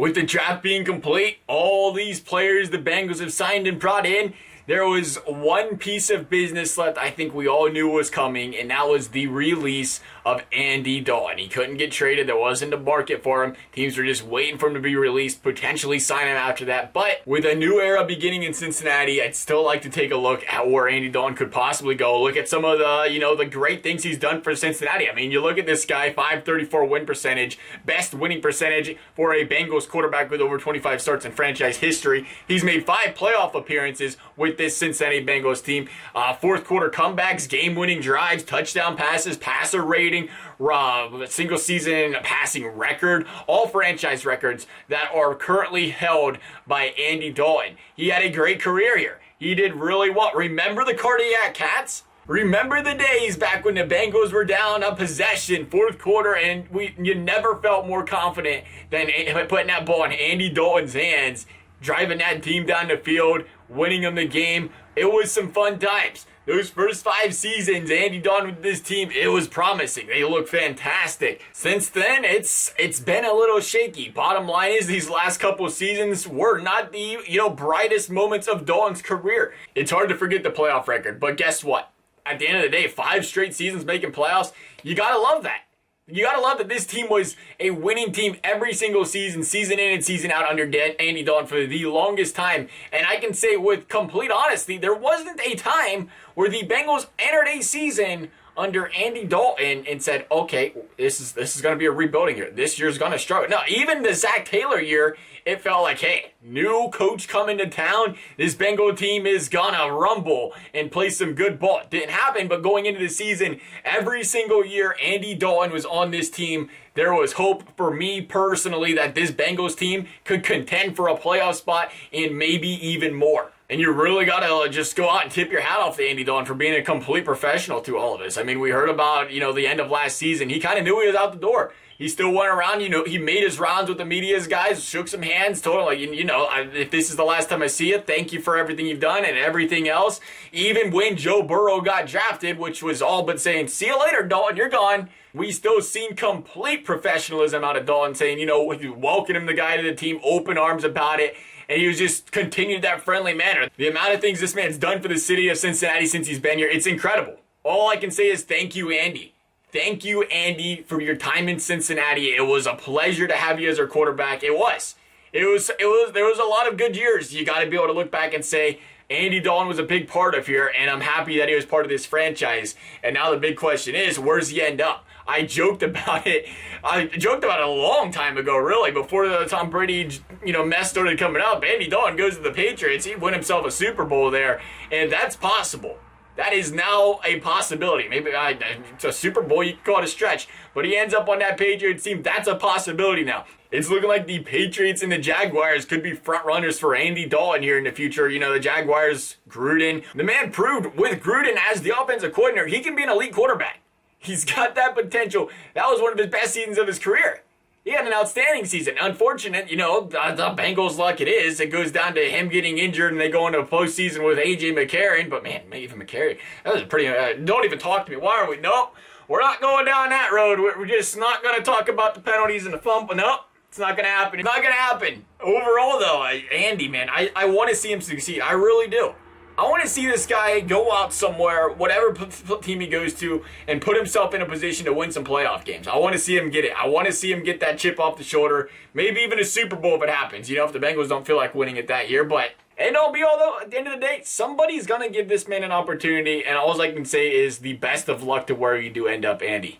With the draft being complete, all these players the Bengals have signed and brought in, there was one piece of business left I think we all knew was coming, and that was the release of Andy Dalton. He couldn't get traded. There wasn't a market for him. Teams were just waiting for him to be released, potentially sign him after that. But with a new era beginning in Cincinnati, I'd still like to take a look at where Andy Dalton could possibly go. Look at some of the, the great things he's done for Cincinnati. I mean, you look at this guy, 534 win percentage, best winning percentage for a Bengals quarterback with over 25 starts in franchise history. He's made 5 playoff appearances with this Cincinnati Bengals team. Fourth quarter comebacks, game-winning drives, touchdown passes, passer rating, single season passing record, all franchise records that are currently held by Andy Dalton. He had a great career here. He did really well. Remember the cardiac cats? Remember the days back when the Bengals were down a possession, fourth quarter, and you never felt more confident than putting that ball in Andy Dalton's hands, driving that team down the field, winning them the game. It was some fun times. Those first 5 seasons, Andy Dalton with this team, it was promising. They look fantastic. Since then, it's been a little shaky. Bottom line is, these last couple of seasons were not the brightest moments of Dalton's career. It's hard to forget the playoff record, but guess what? At the end of the day, 5 straight seasons making playoffs, you gotta love that. You gotta love that this team was a winning team every single season, season in and season out under Andy Dalton for the longest time. And I can say with complete honesty, there wasn't a time where the Bengals entered a season under Andy Dalton and said, okay, this is going to be a rebuilding year. This year's going to struggle. No, even the Zach Taylor year, it felt like, hey, new coach coming to town. This Bengal team is going to rumble and play some good ball. It didn't happen, but going into the season, every single year Andy Dalton was on this team, there was hope for me personally that this Bengals team could contend for a playoff spot and maybe even more. And you really got to just go out and tip your hat off to Andy Dalton for being a complete professional through all of this. I mean, we heard about, the end of last season. He kind of knew he was out the door. He still went around, he made his rounds with the media's guys, shook some hands, told him, if this is the last time I see you, thank you for everything you've done and everything else. Even when Joe Burrow got drafted, which was all but saying, see you later, Dalton, you're gone. We still seen complete professionalism out of Dalton saying, welcome the guy to the team, open arms about it. And he was just continued that friendly manner. The amount of things this man's done for the city of Cincinnati since he's been here, it's incredible. All I can say is thank you, Andy. Thank you, Andy, for your time in Cincinnati. It was a pleasure to have you as our quarterback. It was. There was a lot of good years. You got to be able to look back and say, Andy Dalton was a big part of here, and I'm happy that he was part of this franchise. And now the big question is, where's he end up? I joked about it a long time ago, really, before the Tom Brady, mess started coming up. Andy Dalton goes to the Patriots. He won himself a Super Bowl there, and that's possible. That is now a possibility. Maybe it's a Super Bowl, you can call it a stretch, but he ends up on that Patriots team. That's a possibility now. It's looking like the Patriots and the Jaguars could be front runners for Andy Dalton here in the future. The Jaguars, Gruden. The man proved with Gruden as the offensive coordinator, he can be an elite quarterback. He's got that potential. That was one of his best seasons of his career. He had an outstanding season. Unfortunate, the Bengals' luck it is. It goes down to him getting injured and they go into a postseason with A.J. McCarron. But man, even McCarron, that was pretty, don't even talk to me. Why are we? Nope, we're not going down that road. We're just not going to talk about the penalties and the fumble. Nope, it's not going to happen. It's not going to happen. Overall, though, Andy, man, I want to see him succeed. I really do. I want to see this guy go out somewhere, whatever team he goes to, and put himself in a position to win some playoff games. I want to see him get it. I want to see him get that chip off the shoulder. Maybe even a Super Bowl if it happens. If the Bengals don't feel like winning it that year. But and all be all though, at the end of the day, somebody's going to give this man an opportunity. And all I can say is the best of luck to where you do end up, Andy.